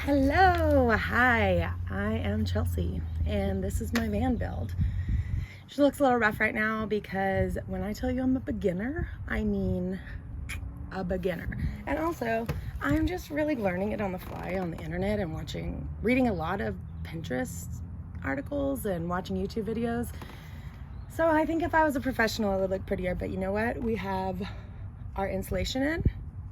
Hello, hi, I am Chelsea, and this is my van build. She looks a little rough right now because when I tell you I'm a beginner, I mean a beginner. And also, I'm just really learning it on the fly on the internet and reading a lot of Pinterest articles and watching YouTube videos. So I think if I was a professional, it would look prettier, but you know what? We have our insulation in.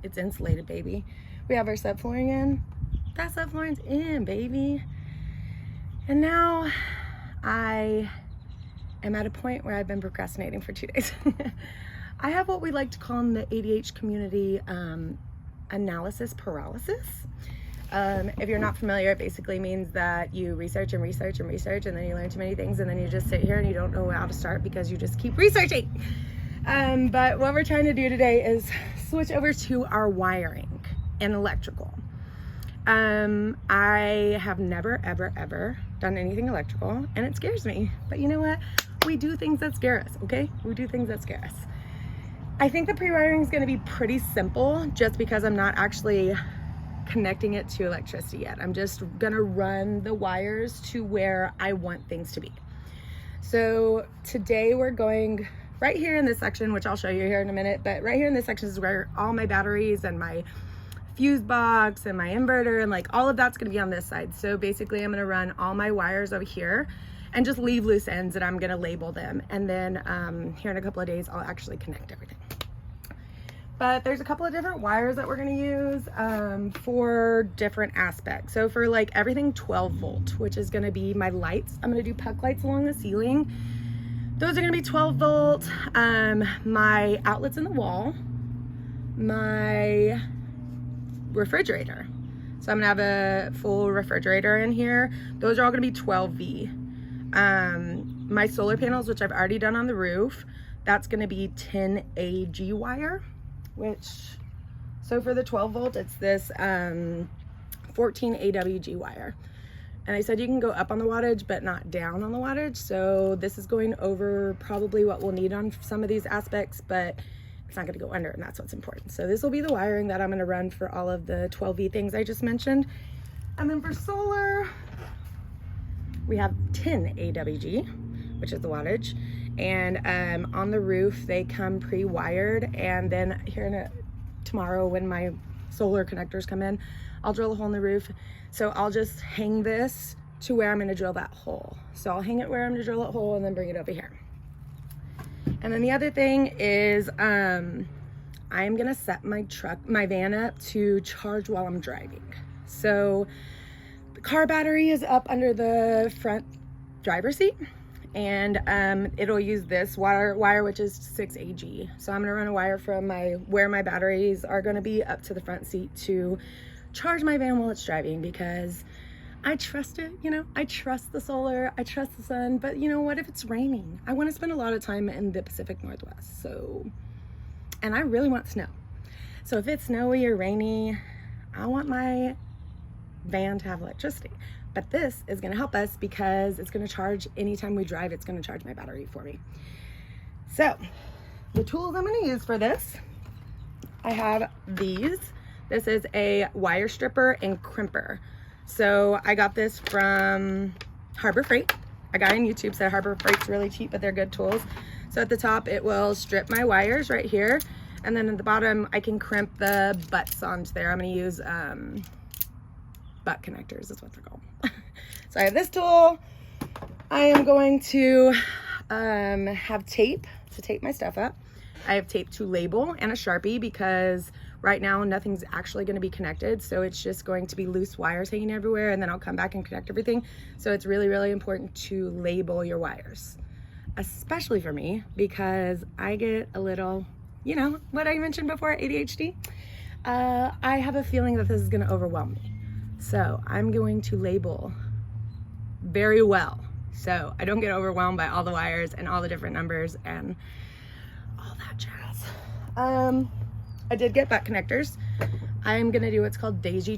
It's insulated, baby. We have our subflooring in. That subflooring's in, baby. And now I am at a point where I've been procrastinating for 2 days. I have what we like to call in the ADH community analysis paralysis. If you're not familiar, it basically means that you research and research and research, and then you learn too many things, and then you just sit here and you don't know how to start because you just keep researching. But what we're trying to do today is switch over to our wiring and electrical. I have never, ever done anything electrical, and it scares me. But you know what? We do things that scare us, okay? We do things that scare us. I think the pre-wiring is going to be pretty simple just because I'm not actually connecting it to electricity yet. I'm just going to run the wires to where I want things to be. So today we're going right here in this section, which I'll show you here in a minute, but right here in this section is where all my batteries and my fuse box and my inverter and like all of that's going to be on this side. So basically I'm going to run all my wires over here and just leave loose ends, and I'm going to label them, and then here in a couple of days I'll actually connect everything. But there's a couple of different wires that we're going to use for different aspects. So for like everything 12 volt, which is going to be my lights, I'm going to do puck lights along the ceiling. Those are going to be 12 volt. My outlets in the wall, my refrigerator. So I'm gonna have a full refrigerator in here. Those are all gonna be 12V. My solar panels, which I've already done on the roof, that's gonna be 10AG wire, so for the 12 volt, it's this 14 AWG wire. And I said you can go up on the wattage, but not down on the wattage. So this is going over probably what we'll need on some of these aspects, but it's not going to go under, and that's what's important. So this will be the wiring that I'm going to run for all of the 12V things I just mentioned. And then for solar, we have 10 AWG, which is the wattage. And on the roof, they come pre-wired. And then tomorrow when my solar connectors come in, I'll drill a hole in the roof. So I'll just hang this to where I'm going to drill that hole. So I'll hang it where I'm going to drill that hole and then bring it over here. And then the other thing is I'm gonna set my van up to charge while I'm driving. So the car battery is up under the front driver's seat, and it'll use this wire, which is 6AG. So I'm gonna run a wire from where my batteries are gonna be up to the front seat to charge my van while it's driving, because I trust it, I trust the solar, I trust the sun, but you know what, if it's raining, I want to spend a lot of time in the Pacific Northwest, and I really want snow. So if it's snowy or rainy, I want my van to have electricity. But this is going to help us because it's going to charge anytime we drive, it's going to charge my battery for me. So the tools I'm going to use for this, I have these. This is a wire stripper and crimper. So I got this from Harbor Freight. A guy on YouTube said Harbor Freight's really cheap, but they're good tools. So at the top, it will strip my wires right here. And then at the bottom, I can crimp the butts onto there. I'm gonna use butt connectors is what they're called. So I have this tool. I am going to have tape to tape my stuff up. I have tape to label and a Sharpie because right now nothing's actually going to be connected, so it's just going to be loose wires hanging everywhere, and then I'll come back and connect everything. So it's really, really important to label your wires, especially for me because I get a little, what I mentioned before, ADHD. I have a feeling that this is going to overwhelm me. So I'm going to label very well so I don't get overwhelmed by all the wires and all the different numbers and all that jazz. I did get butt connectors. I'm gonna do what's called daisy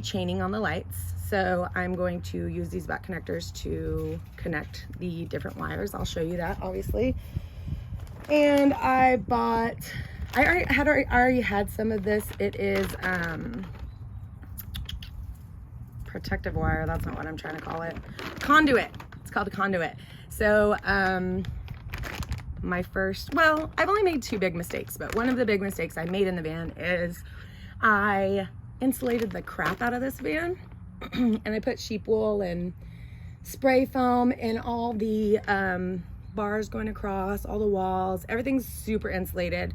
chaining on the lights. So I'm going to use these butt connectors to connect the different wires. I'll show you that, obviously. And I already had some of this. It is protective wire. That's not what I'm trying to call it. Conduit. It's called a conduit. So, I've only made 2 big mistakes, but one of the big mistakes I made in the van is I insulated the crap out of this van and I put sheep wool and spray foam in all the bars going across, all the walls. Everything's super insulated.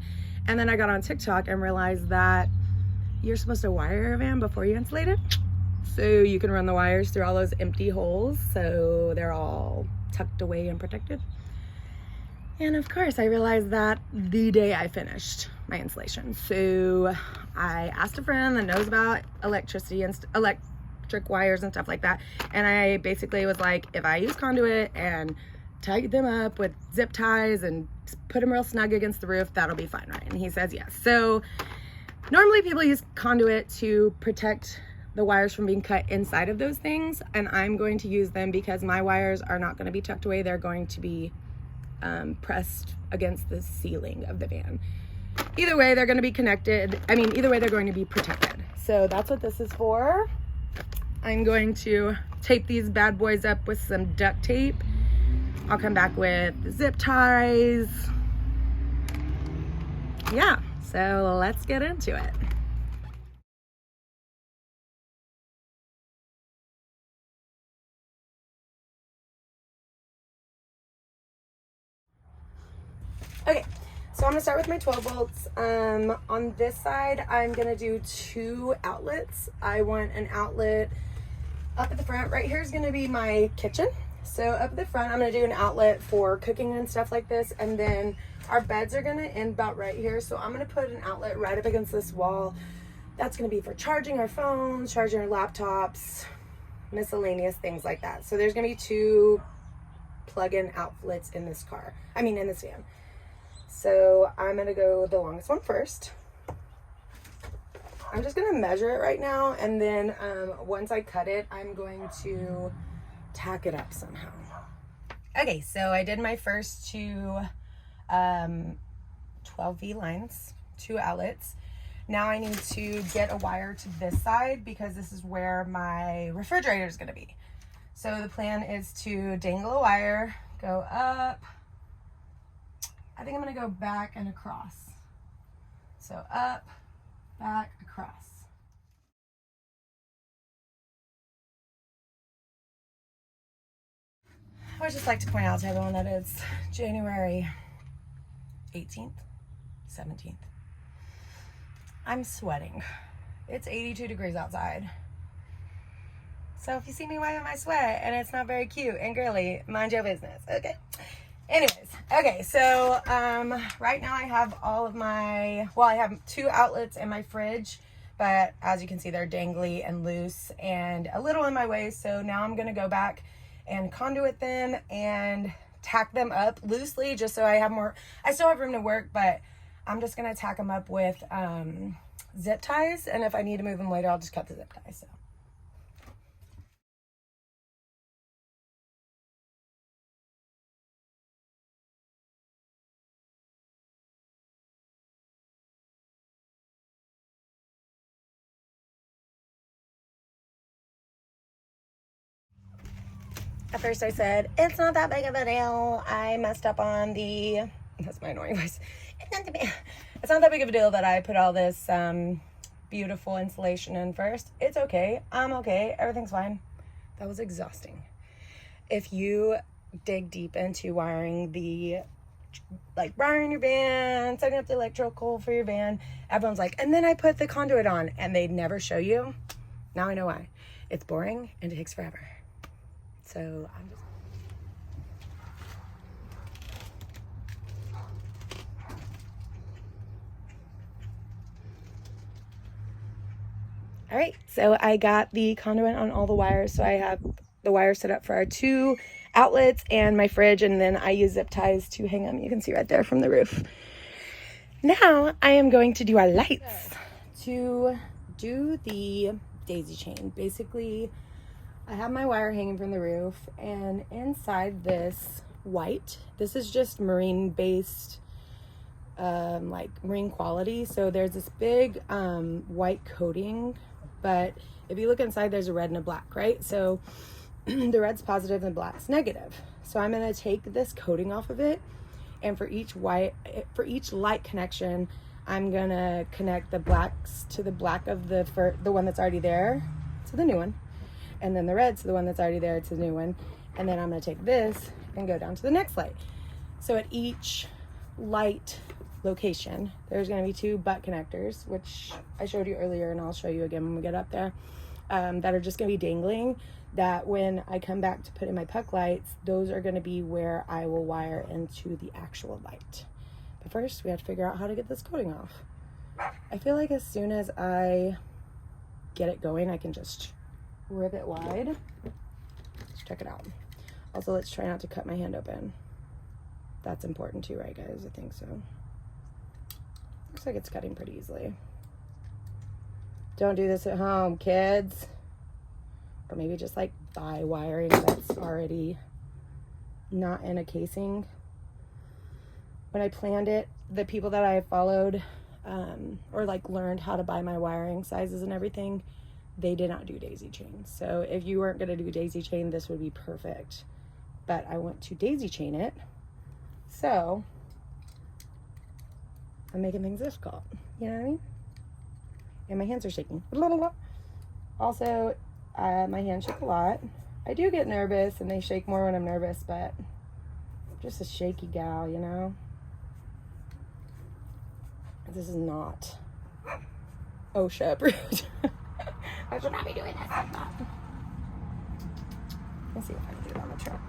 And then I got on TikTok and realized that you're supposed to wire your van before you insulate it, so you can run the wires through all those empty holes so they're all tucked away and protected. And of course I realized that the day I finished my installation. So I asked a friend that knows about electricity and electric wires and stuff like that, and I basically was like, if I use conduit and tie them up with zip ties and put them real snug against the roof, that'll be fine, right? And he says yes. So normally people use conduit to protect the wires from being cut inside of those things, and I'm going to use them because my wires are not going to be tucked away. They're going to be pressed against the ceiling of the van. Either way, they're going to be connected. Either way, they're going to be protected. So that's what this is for. I'm going to tape these bad boys up with some duct tape. I'll come back with zip ties. Yeah, so let's get into it. Okay, so I'm gonna start with my 12 volts. On this side, I'm gonna do 2 outlets. I want an outlet up at the front. Right here is gonna be my kitchen. So up at the front, I'm gonna do an outlet for cooking and stuff like this. And then our beds are gonna end about right here. So I'm gonna put an outlet right up against this wall. That's gonna be for charging our phones, charging our laptops, miscellaneous things like that. So there's gonna be 2 plug-in outlets in this in this van. So I'm gonna go the longest one first. I'm just gonna measure it right now, and then once I cut it, I'm going to tack it up somehow. Okay, so I did my first 2 12V lines, 2 outlets. Now I need to get a wire to this side because this is where my refrigerator is gonna be. So the plan is to dangle a wire, go up. I think I'm gonna go back and across. So up, back, across. I would just like to point out to everyone that it's January 18th, 17th. I'm sweating. It's 82 degrees outside. So if you see me wiping my sweat and it's not very cute and girly, mind your business, okay? Anyways, okay, so right now I have I have 2 outlets in my fridge, but as you can see, they're dangly and loose and a little in my way. So now I'm gonna go back and conduit them and tack them up loosely just so I still have room to work, but I'm just gonna tack them up with zip ties, and if I need to move them later, I'll just cut the zip ties. So. At first I said, it's not that big of a deal. I messed up on that's my annoying voice. It's not that big of a deal that I put all this beautiful insulation in first. It's okay. I'm okay. Everything's fine. That was exhausting. If you dig deep into wiring your van, setting up the electrical for your van, everyone's like, and then I put the conduit on, and they never show you. Now I know why. It's boring and it takes forever. So I'm just... All right, so I got the conduit on all the wires. So I have the wire set up for our 2 outlets and my fridge, and then I use zip ties to hang them. You can see right there from the roof. Now I am going to do our lights. To do the daisy chain, basically I have my wire hanging from the roof, and inside this this is just marine based, like marine quality. So there's this big white coating, but if you look inside, there's a red and a black, right? So the red's positive and the black's negative. So I'm going to take this coating off of it, and for each light connection, I'm going to connect the blacks to the black of the one that's already there to the new one, and then the red to the one that's already there to the new one. And then I'm going to take this and go down to the next light. So at each light location, there's going to be 2 butt connectors, which I showed you earlier, and I'll show you again when we get up there, that are just going to be dangling, that when I come back to put in my puck lights, those are going to be where I will wire into the actual light. But first, we have to figure out how to get this coating off. I feel like as soon as I get it going, I can just rip it wide. Let's check it out. Also, let's try not to cut my hand open. That's important too, right guys? I think so. Looks like it's cutting pretty easily. Don't do this at home, kids. Or maybe just like buy wiring that's already not in a casing. When I planned it, the people that I followed or like learned how to buy my wiring sizes and everything, they did not do daisy chain. So if you weren't going to do daisy chain, this would be perfect. But I want to daisy chain it. So I'm making things difficult. You know what I mean? And my hands are shaking. Also, my hands shake a lot. I do get nervous, and they shake more when I'm nervous, but I'm just a shaky gal, you know? This is not OSHA approved. I should not be doing this. Let's see if I can do it on the truck.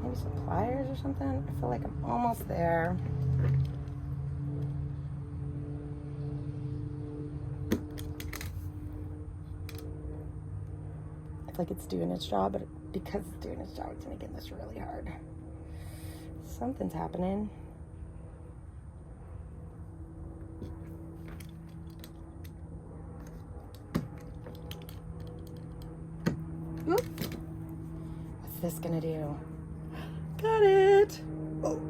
Maybe some pliers or something. I feel like I'm almost there. I feel like it's doing its job, but because it's doing its job, it's making this really hard. Something's happening. Oop. What's this gonna do? Got it. Oh,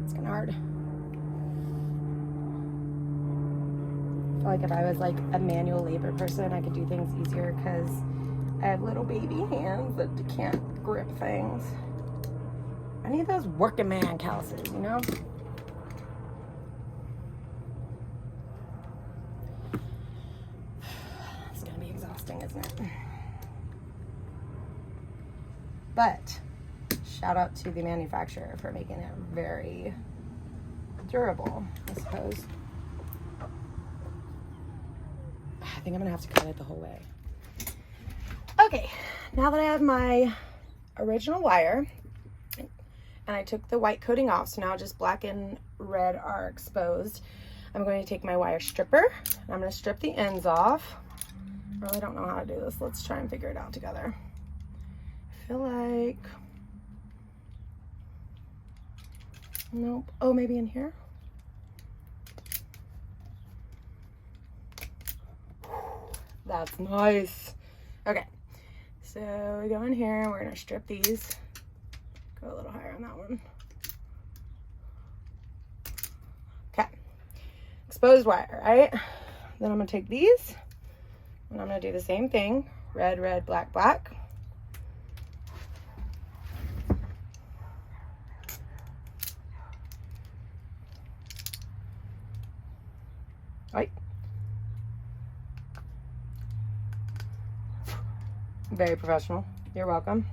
it's kind of hard. I feel like if I was like a manual labor person, I could do things easier because I have little baby hands that can't grip things. I need those working man calluses, you know? It's gonna be exhausting, isn't it? But shout out to the manufacturer for making it very durable, I suppose. I think I'm gonna have to cut it the whole way. Okay, now that I have my original wire, and I took the white coating off, so now just black and red are exposed, I'm going to take my wire stripper, and I'm going to strip the ends off. I really don't know how to do this. Let's try and figure it out together. I feel like... Nope. Oh, maybe in here? That's nice. Okay, so we go in here, and we're going to strip these. Go a little higher on that one. Okay, exposed wire, right? Then I'm gonna take these and I'm gonna do the same thing. Red, red, black, black. Right. Very professional. You're welcome.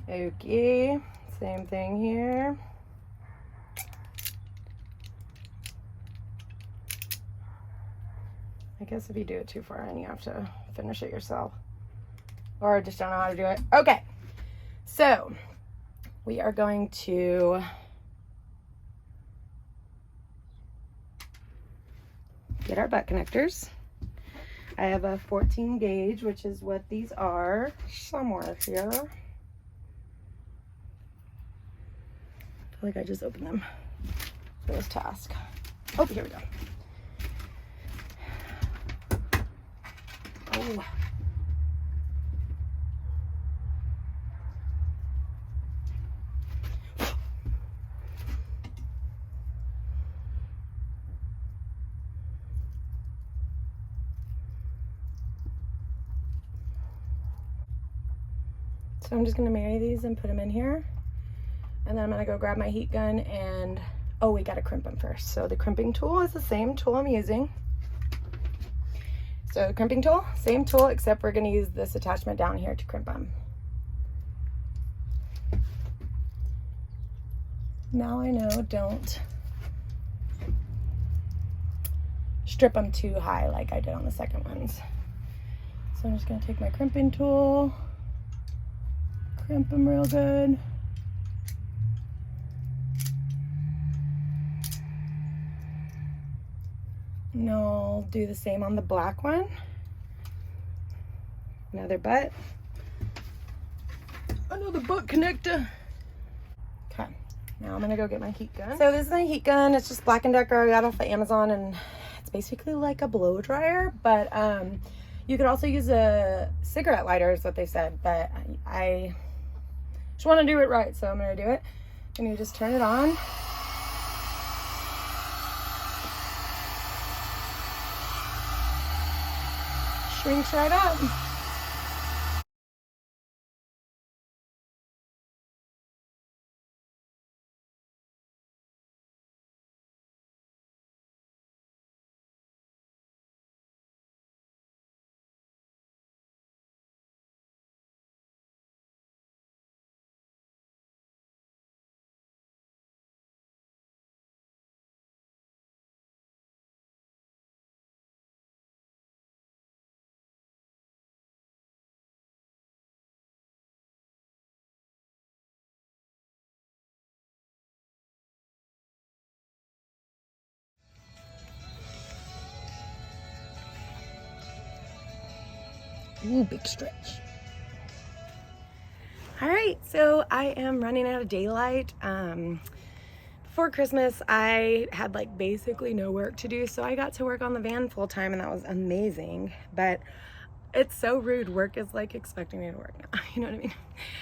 Okay, same thing here. I guess if you do it too far in, you have to finish it yourself. Or just don't know how to do it. Okay, so we are going to get our butt connectors. I have a 14 gauge, which is what these are, somewhere here. I feel like I just opened them for this task. Oh, here we go. Oh. So I'm just gonna marry these and put them in here. And then I'm gonna go grab my heat gun and, oh, we gotta crimp them first. So the crimping tool is the same tool I'm using. So the crimping tool, same tool, except we're gonna use this attachment down here to crimp them. Now I know, don't strip them too high like I did on the second ones. So I'm just gonna take my crimping tool, crimp them real good. And I'll do the same on the black one. Another butt. Another butt connector. Okay, now I'm gonna go get my heat gun. So this is my heat gun. It's just Black & Decker. I got off of Amazon, and it's basically like a blow dryer, but you could also use a cigarette lighter is what they said, but I just want to do it right, so I'm gonna do it. And you just turn it on. Shrinks right up. Ooh, big stretch. All right, so I am running out of daylight. Before Christmas, I had like basically no work to do, so I got to work on the van full time, and that was amazing. But it's so rude. Work is like expecting me to work now. You know what I mean?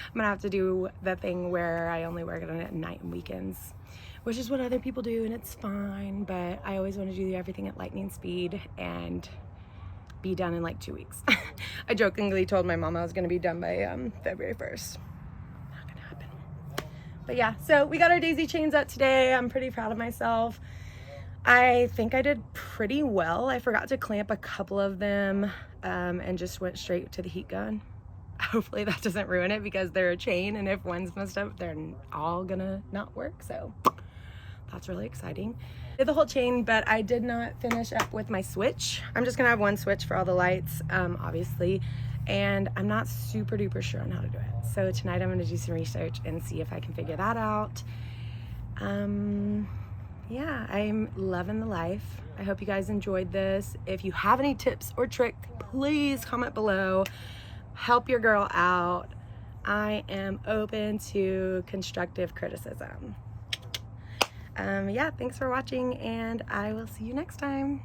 I'm gonna have to do the thing where I only work on it at night and weekends, which is what other people do, and it's fine. But I always want to do everything at lightning speed and be done in like 2 weeks. I jokingly told my mom I was gonna be done by February 1st. Not gonna happen. But yeah, so we got our daisy chains up today. I'm pretty proud of myself. I think I did pretty well. I forgot to clamp a couple of them and just went straight to the heat gun. Hopefully that doesn't ruin it, because they're a chain, and if one's messed up, they're all gonna not work. So that's really exciting. Did the whole chain, but I did not finish up with my switch. I'm just gonna have one switch for all the lights, obviously, and I'm not super duper sure on how to do it. So tonight I'm gonna do some research and see if I can figure that out. Yeah, I'm loving the life. I hope you guys enjoyed this. If you have any tips or tricks, please comment below. Help your girl out. I am open to constructive criticism. Yeah, thanks for watching, and I will see you next time.